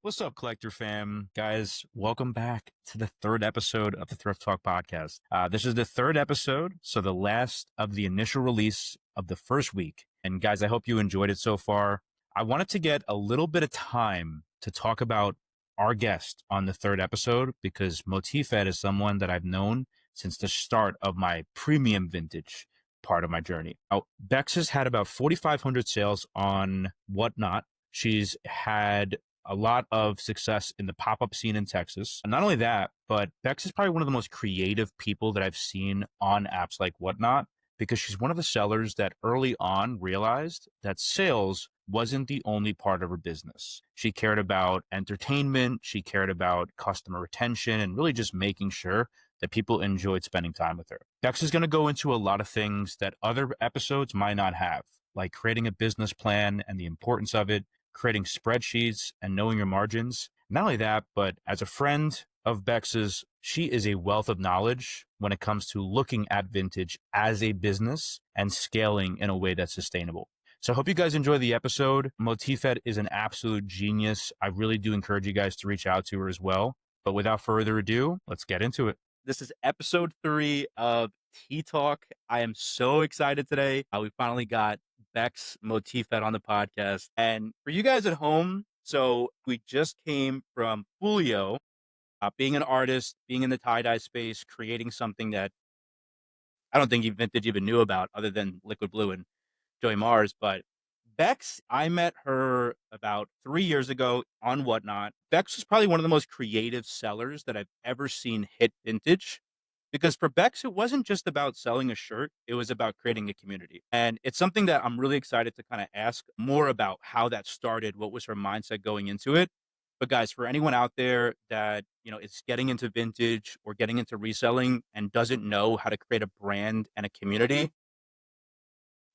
What's up, Collector fam? Guys, welcome back to the third episode of the Thrift Talk podcast. This is the third episode, so the last of the initial release of the first week. And guys, I hope you enjoyed it so far. I wanted to get a little bit of time to talk about our guest on the third episode because Motifhead is someone that I've known since the start of my premium vintage part of my journey. Now, Bex has had about 4,500 sales on Whatnot. She's had a lot of success in the pop-up scene in Texas. And not only that, but Bex is probably one of the most creative people that I've seen on apps like Whatnot because she's one of the sellers that early on realized that sales wasn't the only part of her business. She cared about entertainment, she cared about customer retention, and really just making sure that people enjoyed spending time with her. Bex is going to go into a lot of things that other episodes might not have, like creating a business plan and the importance of it, creating spreadsheets and knowing your margins. Not only that, but as a friend of Bex's, she is a wealth of knowledge when it comes to looking at vintage as a business and scaling in a way that's sustainable. So I hope you guys enjoy the episode. Motifhead is an absolute genius. I really do encourage you guys to reach out to her as well. But without further ado, let's get into it. This is episode 3 of Tea Talk. I am so excited today. We finally got Bex Motifhead on the podcast. And for you guys at home, so we just came from Folio, being an artist, being in the tie-dye space, creating something that I don't think Vintage even knew about other than Liquid Blue and Joey Mars. But Bex, I met her about 3 years ago on Whatnot. Bex was probably one of the most creative sellers that I've ever seen hit vintage. Because for Bex, it wasn't just about selling a shirt, it was about creating a community. And it's something that I'm really excited to kind of ask more about how that started, what was her mindset going into it. But guys, for anyone out there that, is getting into vintage or getting into reselling and doesn't know how to create a brand and a community,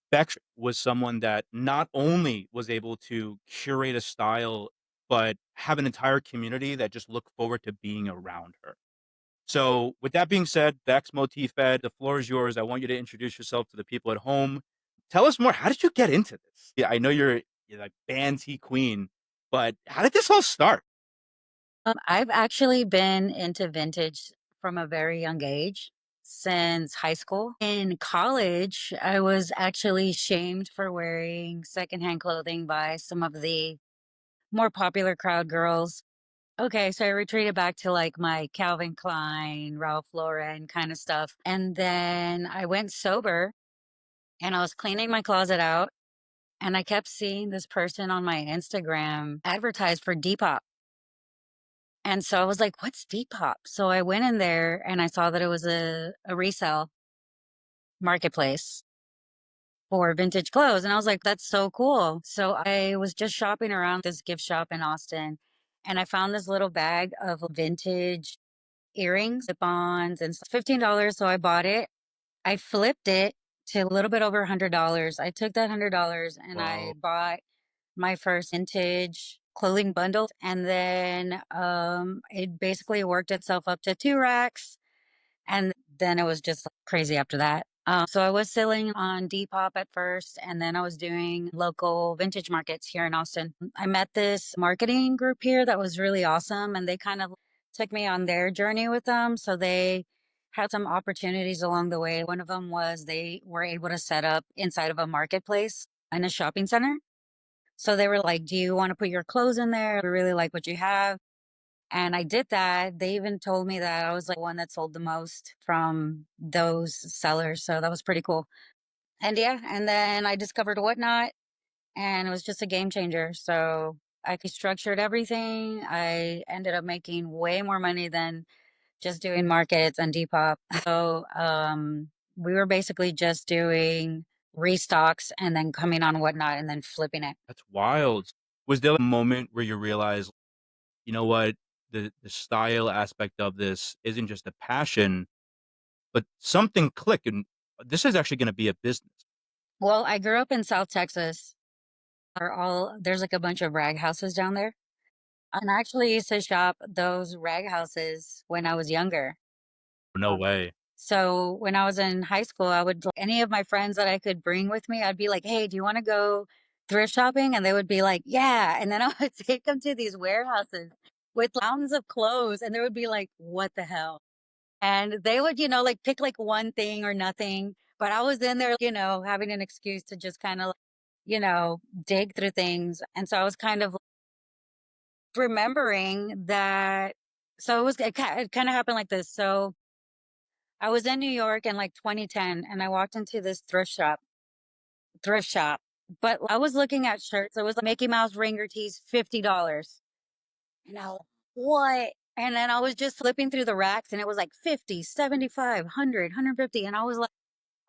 Bex was someone that not only was able to curate a style, but have an entire community that just look forward to being around her. So with that being said, Bex Motifhead, the floor is yours. I want you to introduce yourself to the people at home. Tell us more. How did you get into this? Yeah, I know you're like band T queen, but how did this all start? I've actually been into vintage from a very young age, since high school. In college, I was actually shamed for wearing secondhand clothing by some of the more popular crowd girls. Okay, so I retreated back to like my Calvin Klein, Ralph Lauren kind of stuff. And then I went sober and I was cleaning my closet out and I kept seeing this person on my Instagram advertise for Depop. And so I was like, "What's Depop?" So I went in there and I saw that it was a resale marketplace for vintage clothes, and I was like, "That's so cool." So I was just shopping around this gift shop in Austin, and I found this little bag of vintage earrings, slip-ons, and $15, so I bought it. I flipped it to a little bit over $100. I took that $100 and I Wow. bought my first vintage clothing bundle, and then, it basically worked itself up to 2 racks, and then it was just crazy after that. So I was selling on Depop at first, and then I was doing local vintage markets here in Austin. I met this marketing group here that was really awesome, and they kind of took me on their journey with them. So they had some opportunities along the way. One of them was they were able to set up inside of a marketplace in a shopping center. So they were like, "Do you want to put your clothes in there? We really like what you have." And I did that. They even told me that I was like one that sold the most from those sellers. So that was pretty cool. And yeah, and then I discovered Whatnot and it was just a game changer. So I structured everything. I ended up making way more money than just doing markets and Depop. So we were basically just doing restocks and then coming on Whatnot and then flipping it. That's wild. Was there a moment where you realized, you know what, the style aspect of this isn't just a passion, but something clicked and this is actually going to be a business. Well, I grew up in South Texas. There's like a bunch of rag houses down there. And I actually used to shop those rag houses when I was younger. No way. So when I was in high school, I would any of my friends that I could bring with me, I'd be like, "Hey, do you want to go thrift shopping and they would be like, yeah. And then I would take them to these warehouses with mountains of clothes and they would be like, what the hell? And they would, like pick like one thing or nothing. But I was in there, having an excuse to just kind of, dig through things. And so I was kind of remembering that. So it kind of happened like this. So I was in New York in like 2010 and I walked into this thrift shop. But I was looking at shirts. It was like Mickey Mouse ringer tees, $50. And I was, what? And then I was just flipping through the racks and it was like 50, 75, 100, 150. And I was like,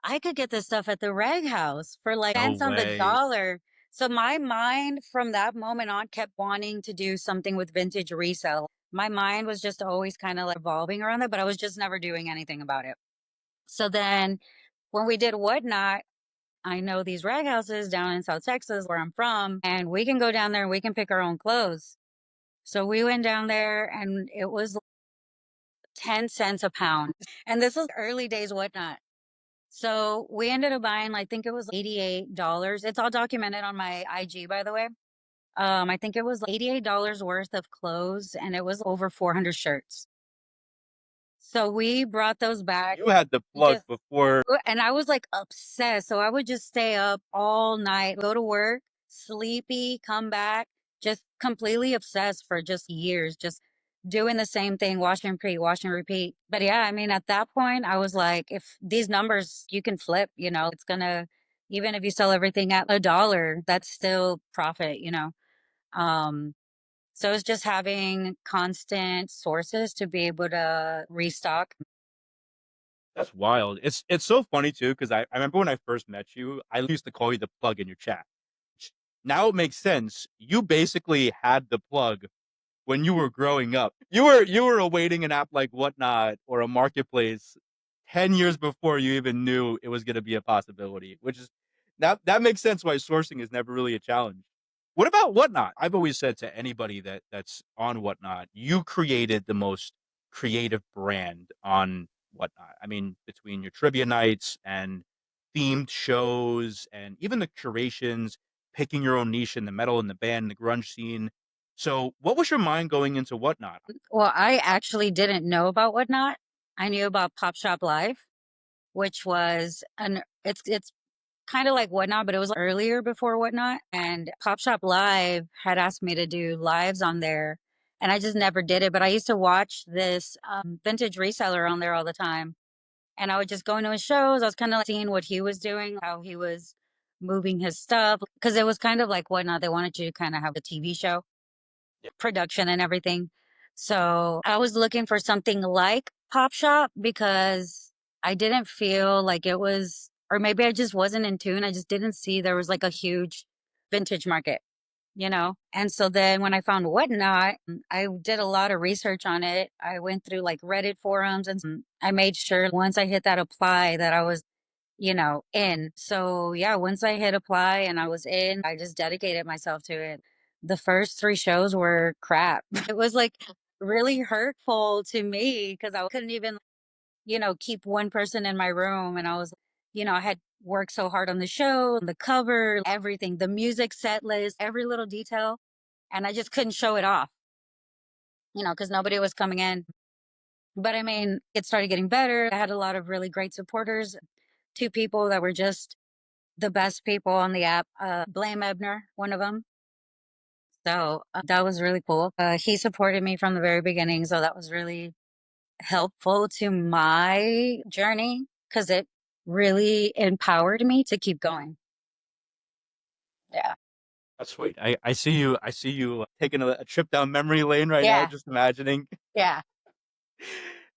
I could get this stuff at the rag house for like No cents on the way. dollar. So my mind from that moment on kept wanting to do something with vintage resale. My mind was just always kind of like revolving around that, but I was just never doing anything about it. So then when we did Whatnot, I know these rag houses down in South Texas where I'm from, and we can go down there and we can pick our own clothes. So we went down there and it was 10 cents a pound. And this was early days Whatnot. So we ended up buying, I think it was $88. It's all documented on my IG, by the way. I think it was $88 worth of clothes and it was over 400 shirts. So we brought those back. You had the plug Just before. and I was like obsessed. So I would just stay up all night, go to work, sleepy, come back, just completely obsessed for just years, just doing the same thing, wash and repeat. But yeah, I mean, at that point, I was like, if these numbers you can flip, it's gonna, even if you sell everything at a dollar, that's still profit. Um, so it's just having constant sources to be able to restock. That's wild. It's so funny too because I remember when I first met you, I used to call you the plug in your chat. Now it makes sense. You basically had the plug when you were growing up. You were awaiting an app like Whatnot or a marketplace 10 years before you even knew it was going to be a possibility, which is that makes sense why sourcing is never really a challenge. What about Whatnot? I've always said to anybody that's on Whatnot, you created the most creative brand on Whatnot. I mean, between your trivia nights and themed shows and even the curations, picking your own niche in the metal and the band, the grunge scene. So, what was your mind going into Whatnot? Well, I actually didn't know about Whatnot. I knew about Pop Shop Live, which was it's kind of like Whatnot, but it was earlier before Whatnot. And Pop Shop Live had asked me to do lives on there, and I just never did it. But I used to watch this vintage reseller on there all the time, and I would just go into his shows. I was kind of like seeing what he was doing, how he was moving his stuff, because it was kind of like Whatnot. They wanted you to kind of have a TV show production and everything. So I was looking for something like Pop Shop because I didn't feel like it was, or maybe I just wasn't in tune. I just didn't see there was like a huge vintage market. And so then when I found Whatnot, I did a lot of research on it. I went through like Reddit forums and I made sure once I hit that apply that I was in. So yeah, once I hit apply and I was in, I just dedicated myself to it. The first three shows were crap. It was like really hurtful to me because I couldn't even, keep one person in my room. And I was, I had worked so hard on the show, the cover, everything, the music set list, every little detail. And I just couldn't show it off, because nobody was coming in. But I mean, it started getting better. I had a lot of really great supporters, two people that were just the best people on the app. Blame Ebner, one of them. So that was really cool. He supported me from the very beginning. So that was really helpful to my journey because it really empowered me to keep going. Yeah. That's sweet. I see you taking a trip down memory lane right now, Yeah. just imagining. Yeah.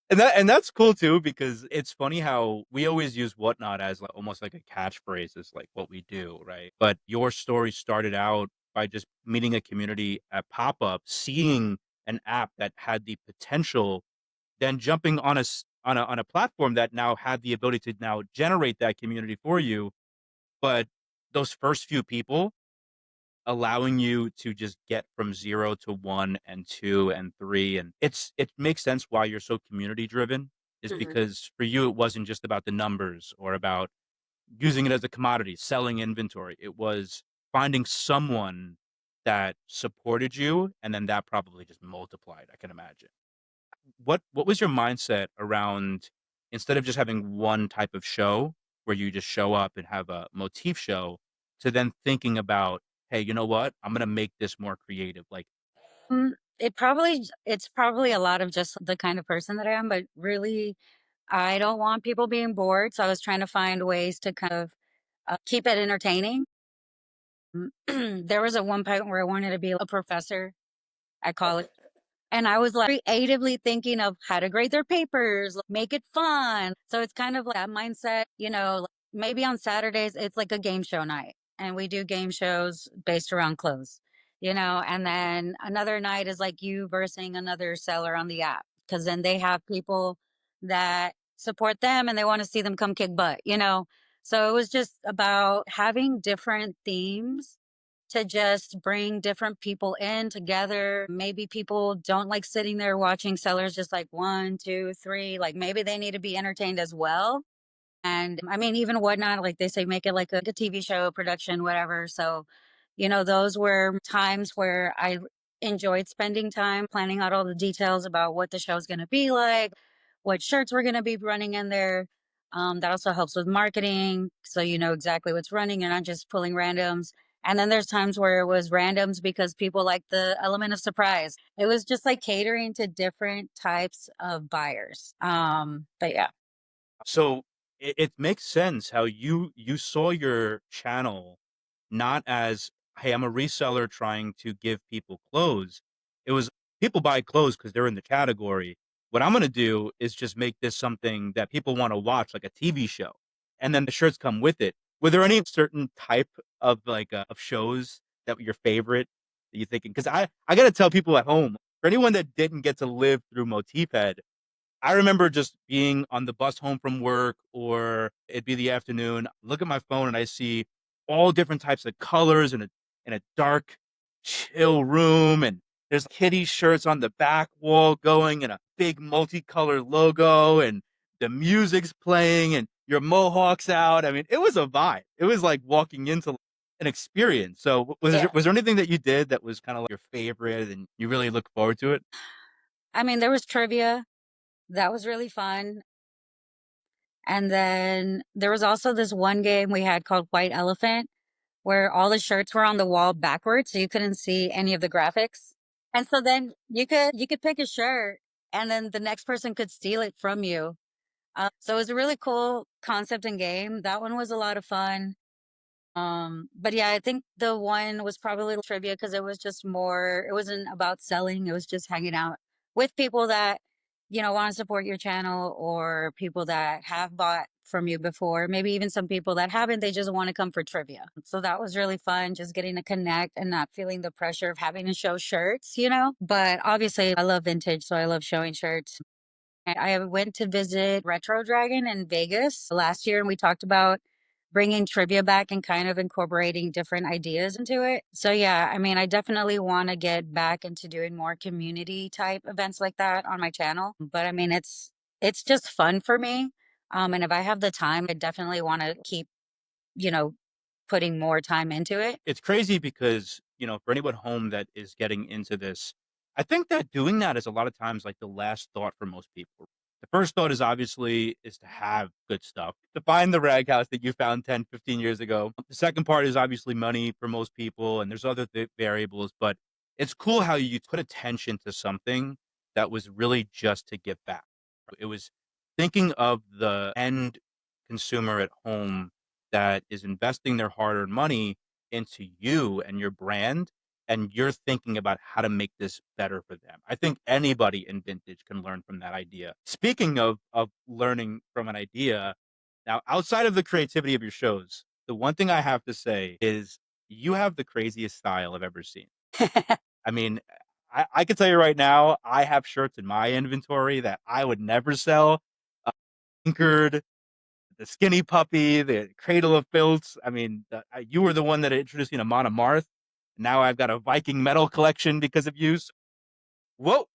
And that's cool too because it's funny how we always use Whatnot as like almost like a catchphrase, is like what we do, right? But your story started out by just meeting a community at pop up, seeing an app that had the potential, then jumping on a platform that now had the ability to now generate that community for you. But those first few people allowing you to just get from 0 to 1 and 2 and 3, and it makes sense why you're so community driven, is Mhm. because for you it wasn't just about the numbers or about using it as a commodity, selling inventory. It was finding someone that supported you, and then that probably just multiplied, I can imagine. What was your mindset around, instead of just having one type of show where you just show up and have a motif show, to then thinking about, hey, you know what? I'm gonna make this more creative. Like, It's probably a lot of just the kind of person that I am, but really, I don't want people being bored, so I was trying to find ways to kind of, keep it entertaining. There was at one point where I wanted to be a professor at college. And I was like creatively thinking of how to grade their papers, like, make it fun. So it's kind of like that mindset, like maybe on Saturdays, it's like a game show night. And we do game shows based around clothes, and then another night is like you versing another seller on the app. Cause then they have people that support them and they want to see them come kick butt. So it was just about having different themes to just bring different people in together. Maybe people don't like sitting there watching sellers just like one, two, three. Like maybe they need to be entertained as well. And I mean, even whatnot, like they say, make it like a TV show production, whatever. So, those were times where I enjoyed spending time planning out all the details about what the show's going to be like, what shirts we're going to be running in there. That also helps with marketing. So you know exactly what's running. You're not just pulling randoms. And then there's times where it was randoms because people like the element of surprise. It was just like catering to different types of buyers. But yeah. so it makes sense how you saw your channel not as, hey, I'm a reseller trying to give people clothes. It was, people buy clothes because they're in the category. What I'm gonna do is just make this something that people want to watch, like a TV show, and then the shirts come with it. Were there any certain type of like of shows that were your favorite that you thinking? Because I gotta tell people at home, for anyone that didn't get to live through Motifhead, I remember just being on the bus home from work, or it'd be the afternoon, look at my phone and I see all different types of colors in a dark, chill room. And there's kitty shirts on the back wall going, and a big multicolored logo, and the music's playing and your mohawk's out. I mean, it was a vibe. It was like walking into an experience. So Yeah. was there anything that you did that was kind of like your favorite and you really look forward to it? I mean, there was trivia. That was really fun. And then there was also this one game we had called White Elephant, where all the shirts were on the wall backwards, so you couldn't see any of the graphics. And so then you could pick a shirt, and then the next person could steal it from you. So it was a really cool concept and game. That one was a lot of fun. But yeah, I think the one was probably trivia because it was just more, it wasn't about selling. It was just hanging out with people that, want to support your channel or people that have bought from you before. Maybe even some people that haven't, they just want to come for trivia. So that was really fun, just getting to connect and not feeling the pressure of having to show shirts. But obviously, I love vintage, so I love showing shirts. I went to visit Retro Dragon in Vegas last year, and we talked about bringing trivia back and kind of incorporating different ideas into it. So yeah, I mean, I definitely want to get back into doing more community type events like that on my channel. But I mean, it's just fun for me. And if I have the time, I definitely want to keep, you know, putting more time into it. It's crazy because, for anyone home that is getting into this, I think that doing that is a lot of times like the last thought for most people. The first thought is obviously is to have good stuff, to find the rag house that you found 10, 15 years ago. The second part is obviously money for most people, and there's other variables, but it's cool how you put attention to something that was really just to give back. It was thinking of the end consumer at home that is investing their hard-earned money into you and your brand, and you're thinking about how to make this better for them. I think anybody in vintage can learn from that idea. Speaking of learning from an idea, now outside of the creativity of your shows, the one thing I have to say is you have the craziest style I've ever seen. I mean, I can tell you right now, I have shirts in my inventory that I would never sell. Anchored, the Skinny Puppy, the Cradle of Filth. I mean, you were the one that introduced me to Monomarth. Now I've got a Viking metal collection because of you. So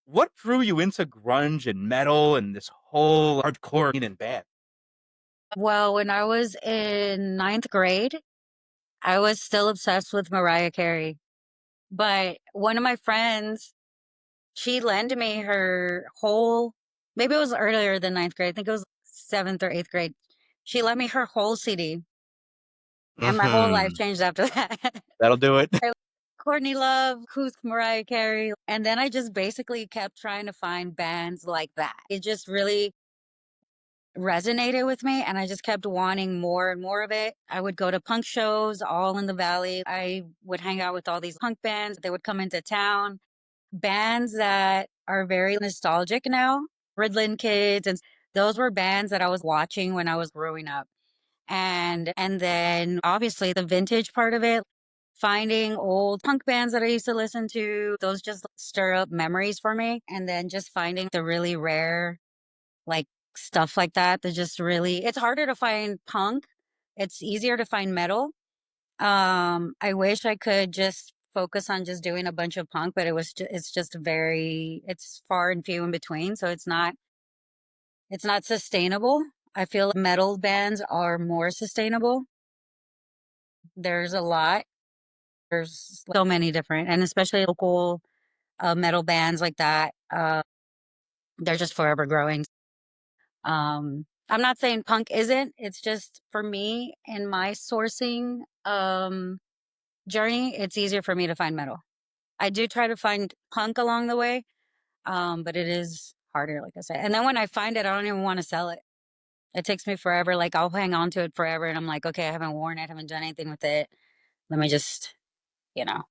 what drew you into grunge and metal and this whole hardcore and band? Well, when I was in ninth grade, I was still obsessed with Mariah Carey, but one of my friends, she lent me her whole, maybe it was earlier than ninth grade. I think it was seventh or eighth grade. She lent me her whole CD, and my whole life Mhm. changed after that. That'll do it. I- Courtney Love, who's Mariah Carey. And then I just basically kept trying to find bands like that. It just really resonated with me, and I just kept wanting more and more of it. I would go to punk shows all in the valley. I would hang out with all these punk bands. They would come into town. Bands that are very nostalgic now, Riddlin' Kids, and those were bands that I was watching when I was growing up. And then obviously the vintage part of it, finding old punk bands that I used to listen to, those just stir up memories for me. And then just finding the really rare, like, stuff like that that just really, it's harder to find punk. It's easier to find metal. I wish I could just focus on just doing a bunch of punk, but it's just very, it's far and few in between. So it's not sustainable. I feel like metal bands are more sustainable. There's a lot. There's so many different, and especially local metal bands like that. They're just forever growing. I'm not saying punk isn't. It's just for me in my sourcing journey, it's easier for me to find metal. I do try to find punk along the way, but it is harder, like I said. And then when I find it, I don't even want to sell it. It takes me forever. Like I'll hang on to it forever, and I'm like, okay, I haven't worn it, haven't done anything with it. Let me just, you know.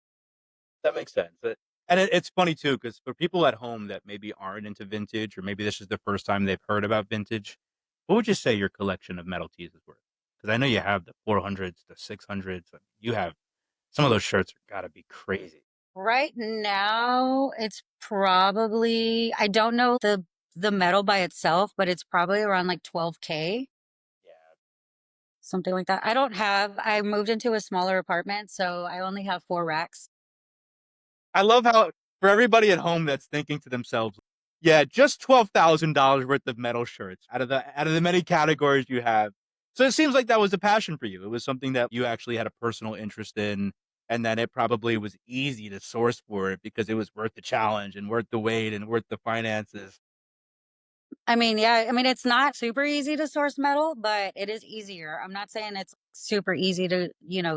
That makes sense. And it's funny too, because for people at home that maybe aren't into vintage, or maybe this is the first time they've heard about vintage, what would you say your collection of metal tees is worth? Because I know you have the 400s, the 600s. You have some of those shirts are gotta be crazy. Right now, it's probably, I don't know the metal by itself, but it's probably around like 12K, Yeah. something like that. I moved into a smaller apartment, so I only have 4 racks. I love how for everybody at home that's thinking to themselves, yeah, just $12,000 worth of metal shirts out of the many categories you have. So it seems like that was a passion for you. It was something that you actually had a personal interest in, and then it probably was easy to source for it because it was worth the challenge and worth the wait and worth the finances. I mean, yeah, I mean, it's not super easy to source metal, but it is easier. I'm not saying it's super easy to,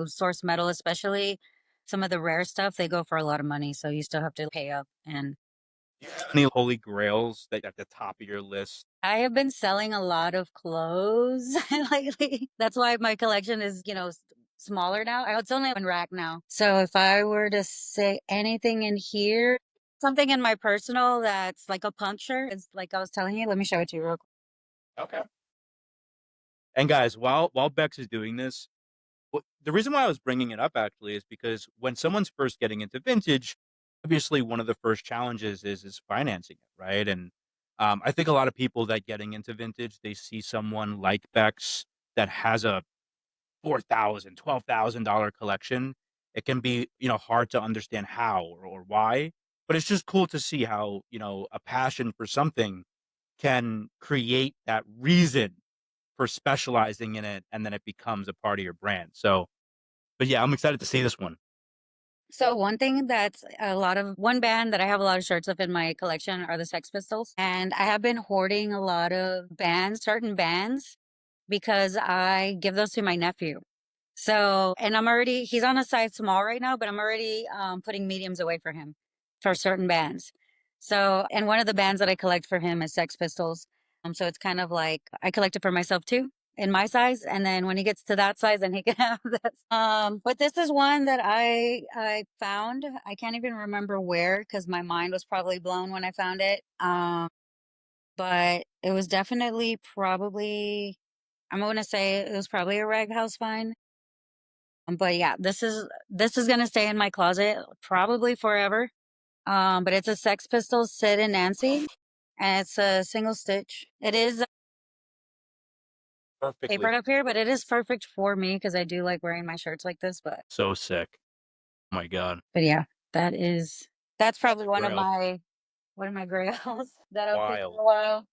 source metal, especially some of the rare stuff. They go for a lot of money, so you still have to pay up. And Do you have any holy grails that at the top of your list? I have been selling a lot of clothes lately. That's why my collection is, smaller now. It's only 1 rack now. So if I were to say anything in here, something in my personal that's like a puncture, it's like I was telling you. Let me show it to you real quick. Okay. And guys, while Bex is doing this, the reason why I was bringing it up actually is because when someone's first getting into vintage, obviously one of the first challenges is financing it, right? And I think a lot of people that getting into vintage, they see someone like Bex that has a $12,000 collection. It can be, hard to understand how or why, but it's just cool to see how, a passion for something can create that reason for specializing in it, and then it becomes a part of your brand. So, but yeah, I'm excited to see this one. So one thing that's one band that I have a lot of shirts of in my collection are the Sex Pistols. And I have been hoarding a lot of certain bands, because I give those to my nephew. So, and he's on a size small right now, but I'm already putting mediums away for him for certain bands. So, and one of the bands that I collect for him is Sex Pistols. So it's kind of like I collect it for myself too in my size. And then when he gets to that size, then he can have this. But this is one that I found. I can't even remember where because my mind was probably blown when I found it. But it was definitely probably, I'm going to say it was probably a rag house find. But yeah, this is gonna stay in my closet probably forever. But it's a Sex Pistols Sid and Nancy, and it's a single stitch. It is Perfectly. papered up here, but it is perfect for me because I do like wearing my shirts like this. So sick. Oh my God. But yeah, that's That's probably a grail. one of my grails that I'll keep for Wild. a while.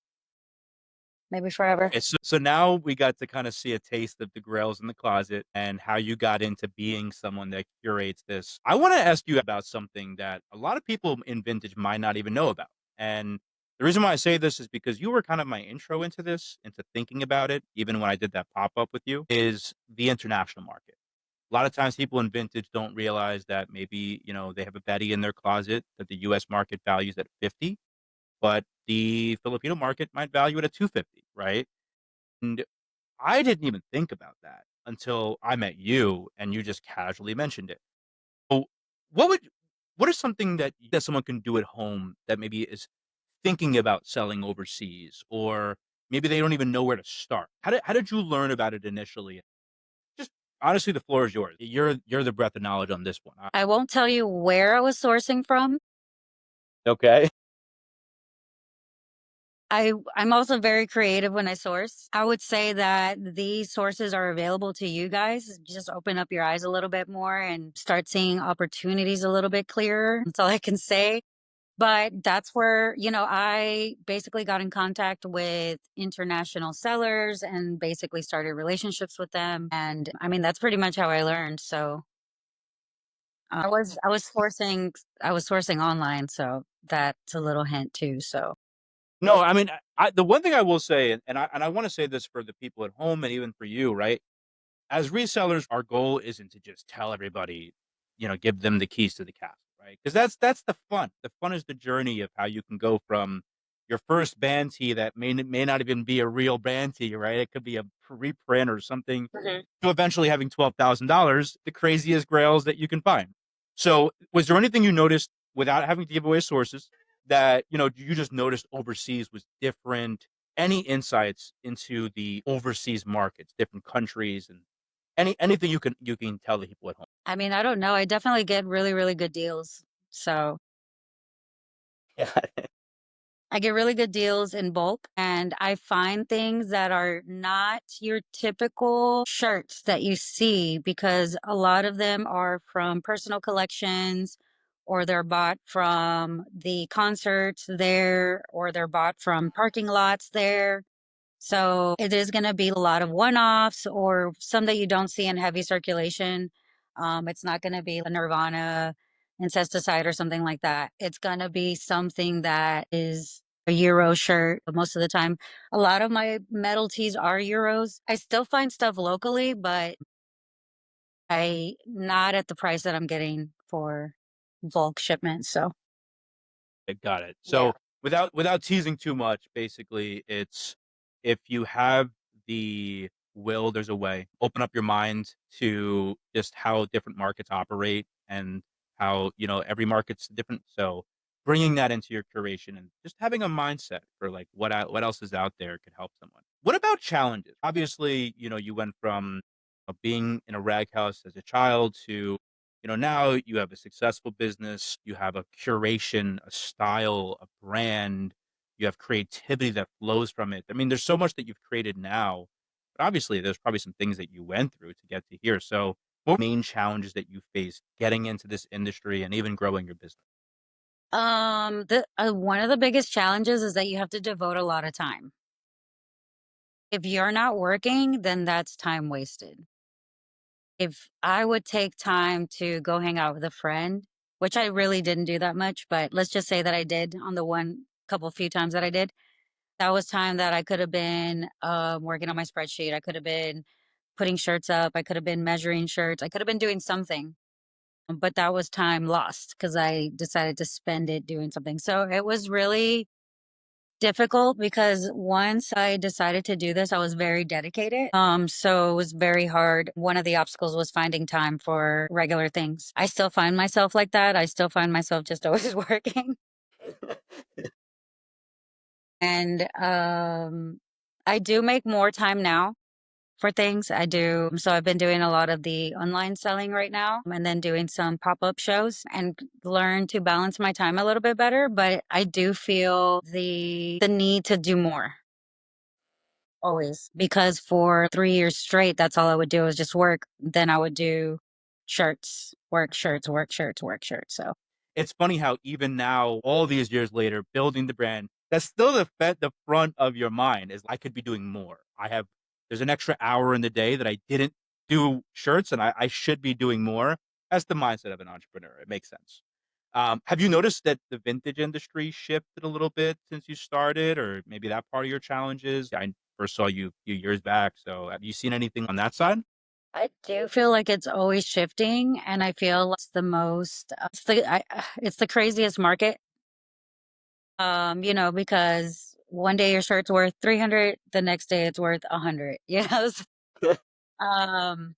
maybe forever. So now we got to kind of see a taste of the grails in the closet and how you got into being someone that curates this. I want to ask you about something that a lot of people in vintage might not even know about. And the reason why I say this is because you were kind of my intro into this, into thinking about it, even when I did that pop up with you, is the international market. A lot of times people in vintage don't realize that maybe, they have a Betty in their closet that the US market values at 50, but the Filipino market might value it at 250, right? And I didn't even think about that until I met you and you just casually mentioned it. So what would what is something that someone can do at home that maybe is thinking about selling overseas, or maybe they don't even know where to start? How did you learn about it initially? Just honestly, the floor is yours. You're the breadth of knowledge on this one. I won't tell you where I was sourcing from. Okay. I'm also very creative when I source. I would say that these sources are available to you guys. Just open up your eyes a little bit more and start seeing opportunities a little bit clearer. That's all I can say. But that's where, I basically got in contact with international sellers and basically started relationships with them. And I mean, that's pretty much how I learned. So I was sourcing online, so that's a little hint too. So No, I mean, the one thing I will say, and I want to say this for the people at home and even for you, right? As resellers, our goal isn't to just tell everybody, give them the keys to the castle, right? Because that's the fun. The fun is the journey of how you can go from your first band tee that may not even be a real band tee, right? It could be a reprint or something, to eventually having $12,000, the craziest grails that you can find. So, was there anything you noticed without having to give away sources that you just noticed overseas was different? Any insights into the overseas markets, different countries, and anything you can tell the people at home? I mean, I don't know. I definitely get really, really good deals. So Yeah. I get really good deals in bulk and I find things that are not your typical shirts that you see because a lot of them are from personal collections or they're bought from the concerts there or they're bought from parking lots there. So it is going to be a lot of one-offs or some that you don't see in heavy circulation. It's not going to be a Nirvana incesticide or something like that. It's going to be something that is a Euro shirt most of the time. A lot of my metal tees are Euros. I still find stuff locally, but I not at the price that I'm getting for bulk shipments. So Got it. yeah. So without teasing too much, basically, it's if you have the will, there's a way. Open up your mind to just how different markets operate and how every market's different. So bringing that into your curation and just having a mindset for like what else is out there could help someone. What about challenges? Obviously, you went from being in a rag house as a child to now you have a successful business, you have a curation, a style, a brand, you have creativity that flows from it. I mean, there's so much that you've created now, but obviously there's probably some things that you went through to get to here. So, what were the main challenges that you faced getting into this industry and even growing your business? The one of the biggest challenges is that you have to devote a lot of time. If you're not working, then that's time wasted. If I would take time to go hang out with a friend, which I really didn't do that much, but let's just say that I did on the one couple few times that I did, that was time that I could have been working on my spreadsheet. I could have been putting shirts up. I could have been measuring shirts. I could have been doing something, but that was time lost because I decided to spend it doing something. So it was really difficult because once I decided to do this, I was very dedicated. So it was very hard. One of the obstacles was finding time for regular things. I still find myself like that. I still find myself just always working. And I do make more time now for things. I do. So I've been doing a lot of the online selling right now and then doing some pop-up shows and learn to balance my time a little bit better, but I do feel the need to do more. Always. Because for 3 years straight, that's all I would do is just work. Then I would do shirts, work shirts, work shirts, work shirts. So It's funny how even now, all these years later, building the brand, that's still the front of your mind is I could be doing more. There's an extra hour in the day that I didn't do shirts, and I should be doing more. That's the mindset of an entrepreneur. It makes sense. Have you noticed that the vintage industry shifted a little bit since you started, or maybe that part of your challenges? I first saw you a few years back, so have you seen anything on that side? I do feel like it's always shifting, and I feel like it's the most, it's the craziest market. Because one day your shirt's worth 300, the next day it's worth 100. Um,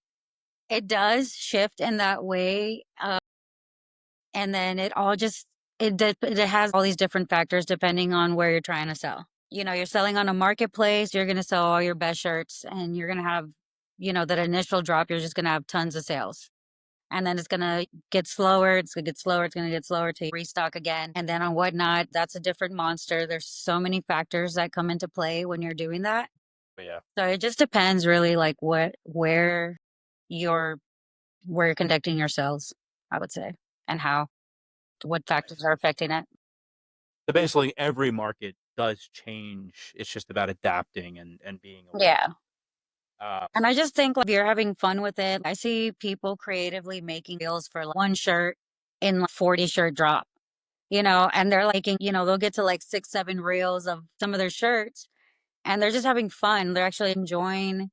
it does shift in that way. And then it has all these different factors depending on where you're trying to sell. You're selling on a marketplace, you're going to sell all your best shirts and you're going to have, that initial drop, you're just going to have tons of sales. And then it's going to get slower. It's going to get slower. It's going to get slower to restock again. And then on Whatnot, that's a different monster. There's so many factors that come into play when you're doing that. But yeah, So it just depends really like you're, where you're conducting your sales, I would say, and what factors nice. are affecting it. So basically, every market does change. It's just about adapting and being aware. Yeah. Uh, And I just think like if you're having fun with it, I see people creatively making deals for like one shirt in like 40 shirt drop, and they're like, they'll get to like 6, 7 reels of some of their shirts and they're just having fun. They're actually enjoying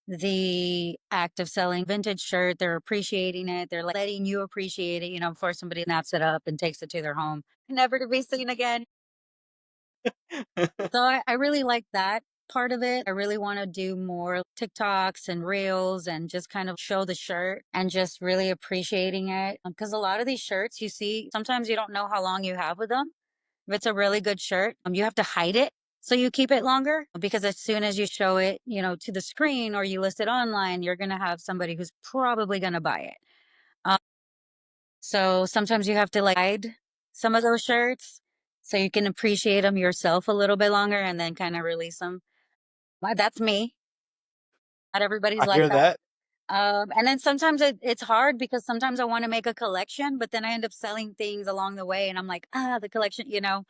the act of selling vintage shirt. They're appreciating it. They're like letting you appreciate it, before somebody snaps it up and takes it to their home, never to be seen again. So I really like that part of it. I really want to do more TikToks and reels and just kind of show the shirt and just really appreciating it. Because a lot of these shirts you see, sometimes you don't know how long you have with them. If it's a really good shirt, you have to hide it so you keep it longer because as soon as you show it, to the screen or you list it online, you're going to have somebody who's probably going to buy it. Um, so sometimes you have to like hide some of those shirts so you can appreciate them yourself a little bit longer and then kind of release them. That's me. Not everybody's I like hear that. that. And then sometimes it's hard because sometimes I want to make a collection, but then I end up selling things along the way and I'm like, the collection. Yeah.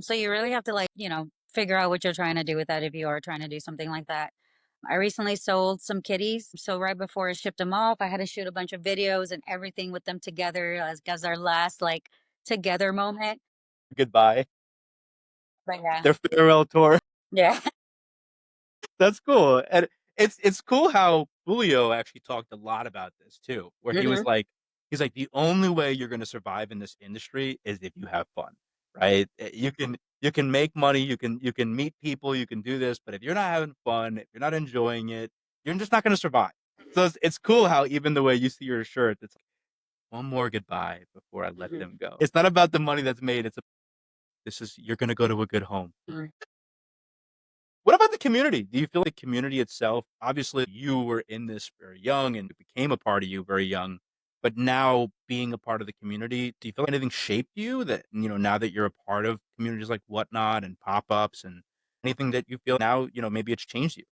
So you really have to like, figure out what you're trying to do with that if you are trying to do something like that. I recently sold some kitties. So right before I shipped them off, I had to shoot a bunch of videos and everything with them together as our last like together moment. Goodbye. But yeah. Their farewell tour. Yeah. That's cool. And it's cool how Julio actually talked a lot about this too, where Hmm. he's like, the only way you're gonna survive in this industry is if you have fun, right? You can make money, you can meet people, you can do this, but if you're not having fun, if you're not enjoying it, you're just not gonna survive. So it's cool how even the way you see your shirt, it's like one more goodbye before I let them go. It's not about the money that's made, this is you're gonna go to a good home. What about the community? Do you feel like the community itself, obviously you were in this very young and it became a part of you very young, but now being a part of the community, do you feel like anything shaped you that, now that you're a part of communities like Whatnot and pop-ups and anything that you feel now, maybe it's changed you?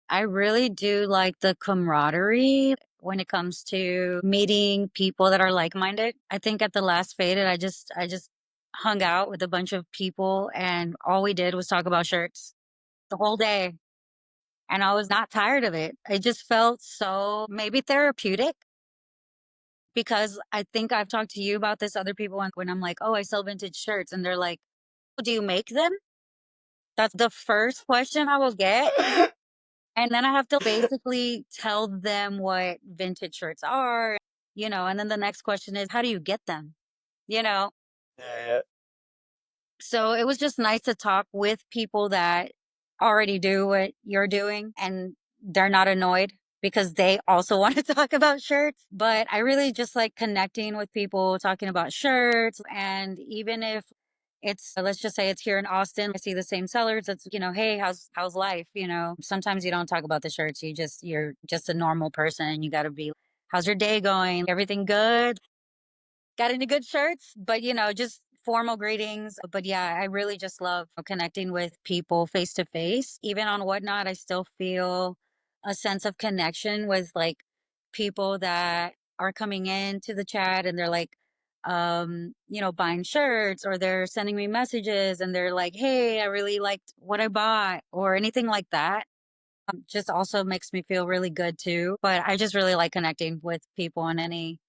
I really do like the camaraderie when it comes to meeting people that are like-minded. I think at the last faded, I just hung out with a bunch of people and all we did was talk about shirts the whole day. And I was not tired of it. It just felt so maybe therapeutic because I think I've talked to you about this other people when I'm like, "Oh, I sell vintage shirts." And they're like, "Do you make them?" That's the first question I will get. And then I have to basically tell them what vintage shirts are, and then the next question is, how do you get them? You know? Yeah, So it was just nice to talk with people that already do what you're doing and they're not annoyed because they also want to talk about shirts. But I really just like connecting with people, talking about shirts. And even if let's just say it's here in Austin, I see the same sellers. It's, hey, how's life? Sometimes you don't talk about the shirts. You're just a normal person and you got to be, how's your day going? Everything good? Got any good shirts? But, just formal greetings. But yeah, I really just love connecting with people face to face. Even on Whatnot, I still feel a sense of connection with like people that are coming into the chat and they're like, buying shirts, or they're sending me messages and they're like, "Hey, I really liked what I bought," or anything like that. Just also makes me feel really good too. But I just really like connecting with people on any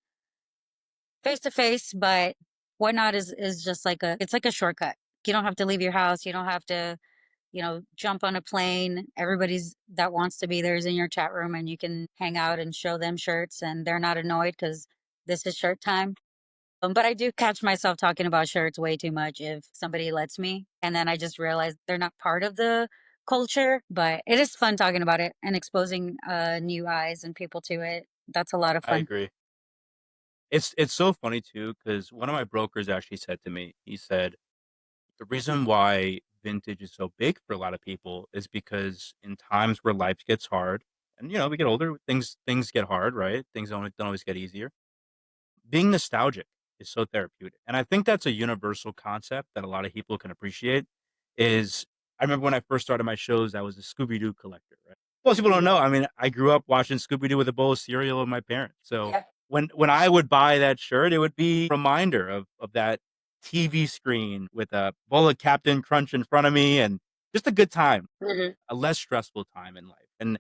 face to face. But whatnot is just like it's like a shortcut. You don't have to leave your house. You don't have to, jump on a plane. Everybody's that wants to be there is in your chat room, and you can hang out and show them shirts, and they're not annoyed because this is shirt time. But I do catch myself talking about shirts way too much if somebody lets me. And then I just realize they're not part of the culture, but it is fun talking about it and exposing new eyes and people to it. That's a lot of I fun. agree. It's so funny too because one of my brokers actually said to me, he said the reason why vintage is so big for a lot of people is because in times where life gets hard, and we get older, things get hard, right? Things don't always get easier. Being nostalgic is so therapeutic, and I think that's a universal concept that a lot of people can appreciate. Is I remember when I first started my shows, I was a Scooby Doo collector, right? Most people don't know. I mean, I grew up watching Scooby Doo with a bowl of cereal with my parents. So Yeah. when I would buy that shirt, it would be a reminder of that TV screen with a bowl of Captain Crunch in front of me, and just a good time, Mhm. a less stressful time in life. And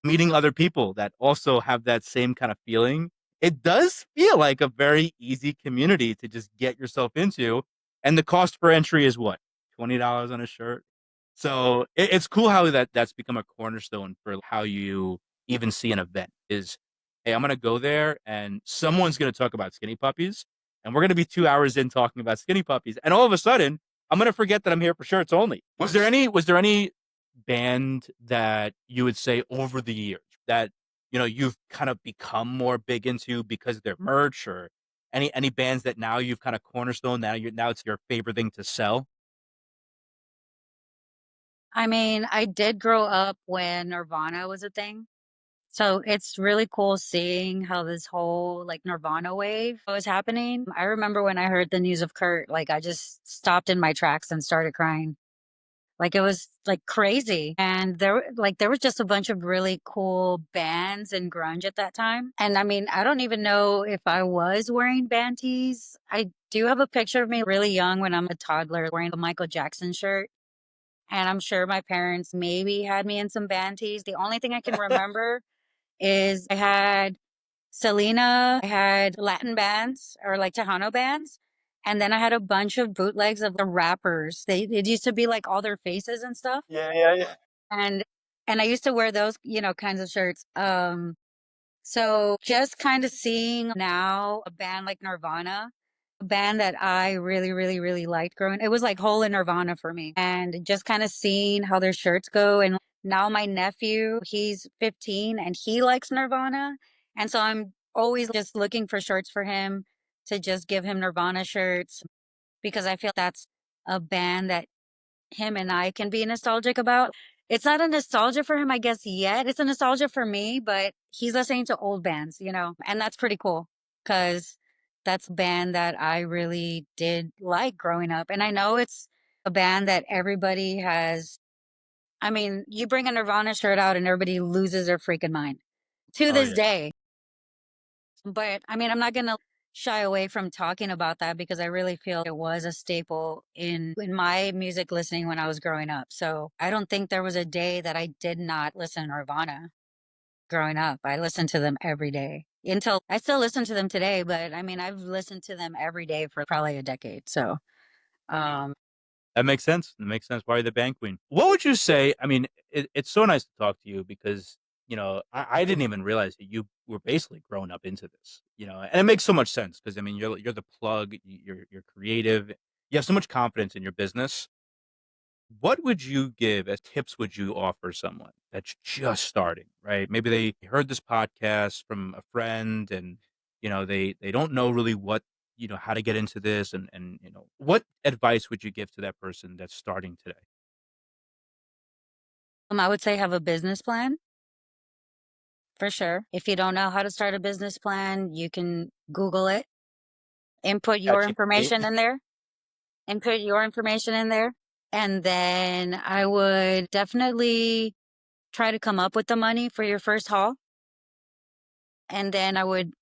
meeting other people that also have that same kind of feeling, it does feel like a very easy community to just get yourself into. And the cost per entry is what? $20 on a shirt. So it's cool how that's become a cornerstone for how you even see an event is, hey, I'm going to go there and someone's going to talk about skinny puppies. And we're going to be 2 hours in talking about skinny puppies. And all of a sudden, I'm going to forget that I'm here for shirts only. Was there any band that you would say over the years that you've kind of become more big into because of their merch, or any bands that now you've kind of cornerstone, now it's your favorite thing to sell? I mean, I did grow up when Nirvana was a thing. So it's really cool seeing how this whole like Nirvana wave was happening. I remember when I heard the news of Kurt, like I just stopped in my tracks and started crying. Like it was like crazy. And there was just a bunch of really cool bands and grunge at that time. And I mean, I don't even know if I was wearing band tees. I do have a picture of me really young when I'm a toddler wearing the Michael Jackson shirt. And I'm sure my parents maybe had me in some band tees. The only thing I can remember is I had Selena, I had Latin bands or like Tejano bands. And then I had a bunch of bootlegs of the rappers. It used to be like all their faces and stuff. Yeah, yeah, yeah. And and I used to wear those, kinds of shirts. So just kind of seeing now a band like Nirvana, a band that I really, really, really liked growing, it was like Hole in Nirvana for me. And just kind of seeing how their shirts go. And now my nephew, he's 15 and he likes Nirvana. And so I'm always just looking for shirts for him to just give him Nirvana shirts because I feel that's a band that him and I can be nostalgic about. It's not a nostalgia for him, I guess, yet. It's a nostalgia for me, but he's listening to old bands, and that's pretty cool because that's a band that I really did like growing up. And I know it's a band that everybody has. I mean, you bring a Nirvana shirt out and everybody loses their freaking mind to Oh this yeah. day. But I mean, I'm not gonna shy away from talking about that because I really feel it was a staple in my music listening when I was growing up. So I don't think there was a day that I did not listen to Nirvana growing up. I listened to them every day until I still listen to them today, but I mean, I've listened to them every day for probably a decade. So, um, That makes sense. That makes sense. Why are you the band queen? What would you say? I mean, it's so nice to talk to you because, I didn't even realize that you were basically growing up into this, and it makes so much sense because, I mean, you're the plug, you're creative, you have so much confidence in your business. What would you give as tips would you offer someone that's just starting, right? Maybe they heard this podcast from a friend and, they don't know really what, how to get into this, and what advice would you give to that person that's starting today? I would say have a business plan for sure. If you don't know how to start a business plan, you can Google it, input your ChatGPT. information in there input your information in there. And then I would definitely try to come up with the money for your first haul. And then I would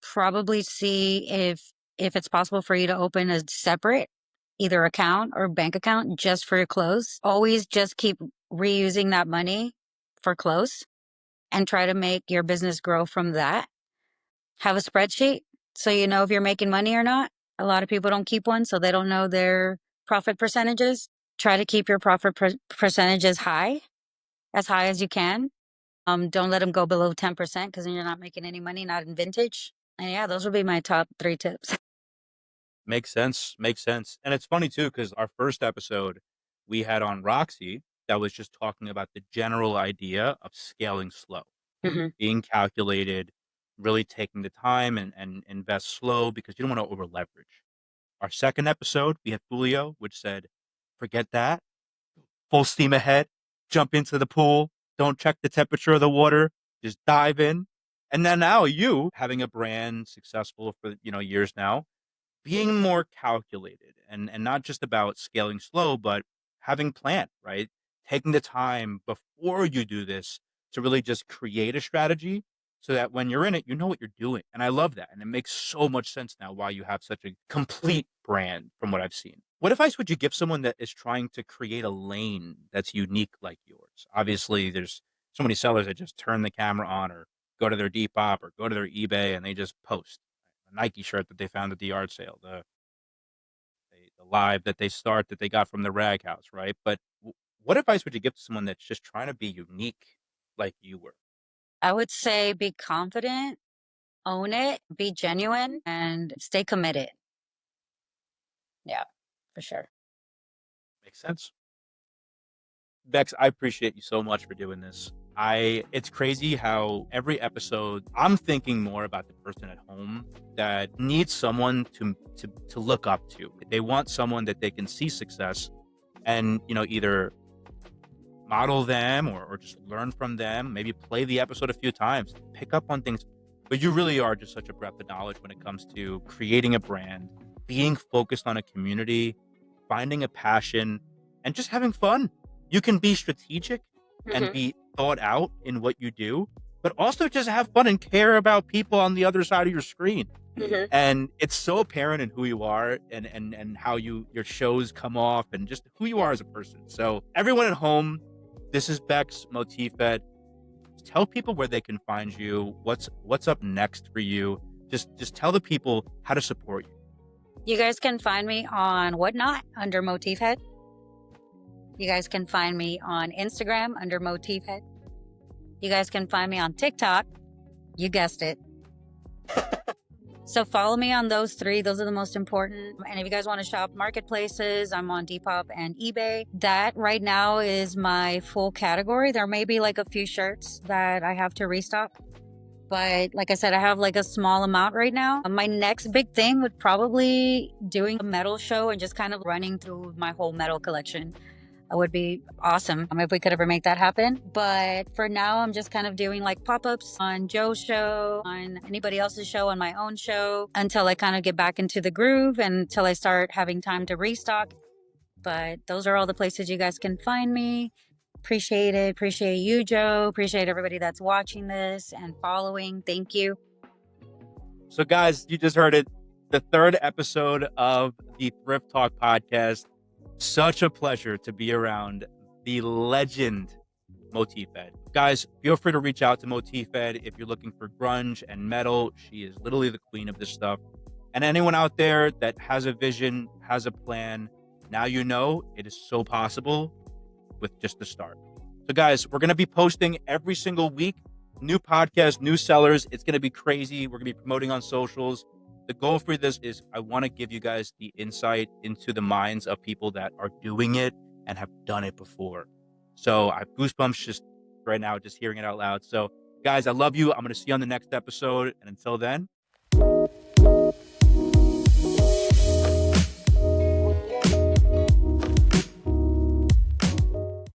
probably see if if it's possible for you to open a separate either account or bank account just for your clothes, always just keep reusing that money for clothes and try to make your business grow from that. Have a spreadsheet so you know if you're making money or not. A lot of people don't keep one, so they don't know their profit percentages. Try to keep your profit percentages high, as high as you can. Don't let them go below 10% because then you're not making any money, not in vintage. And yeah, those would be my top 3 tips. Makes sense. Makes sense. And it's funny too, because our first episode we had on Roxy that was just talking about the general idea of scaling slow, Hmm. being calculated, really taking the time and invest slow because you don't want to over leverage. Our second episode, we had Julio, which said, forget that, full steam ahead, jump into the pool, don't check the temperature of the water, just dive in. And then now you having a brand successful for years now, being more calculated and not just about scaling slow, but having plan, right? Taking the time before you do this to really just create a strategy so that when you're in it, you know what you're doing. And I love that. And it makes so much sense now why you have such a complete brand from what I've seen. What advice would you give someone that is trying to create a lane that's unique like yours? Obviously, there's so many sellers that just turn the camera on or go to their Depop or go to their eBay and they just post a Nike shirt that they found at the yard sale, the live that they start that they got from the rag house, right? But what advice would you give to someone that's just trying to be unique like you were? I would say be confident, own it, be genuine, and stay committed. Yeah, for sure. Makes sense. Bex, I appreciate you so much for doing this. It's crazy how every episode I'm thinking more about the person at home that needs someone to look up to. They want someone that they can see success and either model them or just learn from them, maybe play the episode a few times, pick up on things. But you really are just such a breadth of knowledge when it comes to creating a brand, being focused on a community, finding a passion, and just having fun. You can be strategic and Hmm. be thought out in what you do, but also just have fun and care about people on the other side of your screen. Hmm. And it's so apparent in who you are and how your shows come off and just who you are as a person. So everyone at home, this is Bex Motifhead. Tell people where they can find you. What's up next for you? Just tell the people how to support you. You guys can find me on Whatnot under Motifhead. You guys can find me on Instagram under Motifhead. You guys can find me on TikTok. You guessed it. So follow me on those 3. Those are the most important. And if you guys want to shop marketplaces, I'm on Depop and eBay. That right now is my full category. There may be like a few shirts that I have to restock. But like I said, I have like a small amount right now. My next big thing would probably doing a metal show and just kind of running through my whole metal collection. It would be awesome if we could ever make that happen. But for now, I'm just kind of doing like pop ups on Joe's show, on anybody else's show, on my own show until I kind of get back into the groove and until I start having time to restock. But those are all the places you guys can find me. Appreciate it. Appreciate you, Joe. Appreciate everybody that's watching this and following. Thank you. So guys, you just heard it. The third episode of the Thrift Talk podcast. Such a pleasure to be around the legend Motifhead. Guys, feel free to reach out to Motifhead if you're looking for grunge and metal. She is literally the queen of this stuff. And anyone out there that has a vision, has a plan, now you know it is so possible with just the start. So, guys, we're going to be posting every single week. New podcast, new sellers. It's going to be crazy. We're going to be promoting on socials. The goal for this is I want to give you guys the insight into the minds of people that are doing it and have done it before. So I have goosebumps just right now, just hearing it out loud. So, guys, I love you. I'm going to see you on the next episode. And until then,